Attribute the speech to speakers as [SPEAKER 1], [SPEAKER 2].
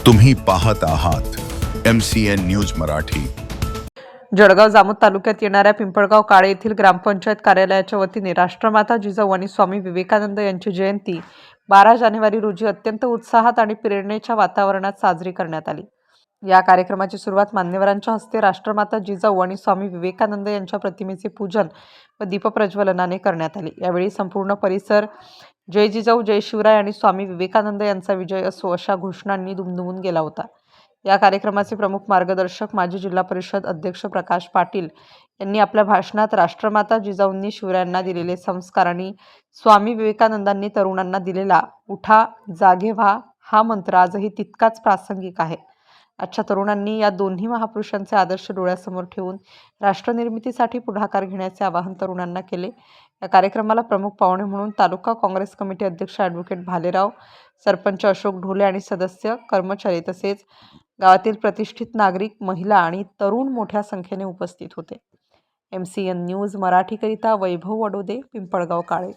[SPEAKER 1] तुम्ही पाहत आहात MCN न्यूज मराठी।
[SPEAKER 2] जळगाव जामोद तालुक्यात येणाऱ्या पिंपळगाव काळे येथील ग्रामपंचायत कार्यालयाच्या वतीने राष्ट्रमाता जिजाऊ आणि स्वामी विवेकानंद यांची जयंती 12 जानेवारी रोजी अत्यंत उत्साहात आणि प्रेरणेच्या वातावरणात साजरी करण्यात आली। या कार्यक्रमाची सुरुवात मान्यवरांच्या हस्ते राष्ट्रमाता जिजाऊ आणि स्वामी विवेकानंद यांच्या प्रतिमेचे पूजन व दीपप्रज्वलनाने करण्यात आले। यावेळी संपूर्ण परिसर जय जिजाऊ जय शिवराय आणि स्वामी विवेकानंद यांचा विजय असो अशा घोषणांनी दुमदुमून गेला होता। या कार्यक्रमाचे प्रमुख मार्गदर्शक माजी जिल्हा परिषद अध्यक्ष प्रकाश पाटील यांनी आपल्या भाषणात राष्ट्रमाता जिजाऊंनी शिवरायांना दिलेले संस्कार आणि स्वामी विवेकानंदांनी तरुणांना दिलेला उठा जागे व्हा हा मंत्र आजही तितकाच प्रासंगिक आहे। आजच्या तरुणांनी या दोन्ही महापुरुषांचे आदर्श डोळ्यासमोर ठेवून राष्ट्रनिर्मितीसाठी पुढाकार घेण्याचे आवाहन तरुणांना केले। या कार्यक्रमाला प्रमुख पाहुणे म्हणून तालुका काँग्रेस कमिटी अध्यक्ष ॲडव्होकेट भालेराव, सरपंच अशोक ढोले आणि सदस्य, कर्मचारी तसेच गावातील प्रतिष्ठित नागरिक, महिला आणि तरुण मोठ्या संख्येने उपस्थित होते। MCN न्यूज मराठीकरिता वैभव वडोदे, पिंपळगाव काळे।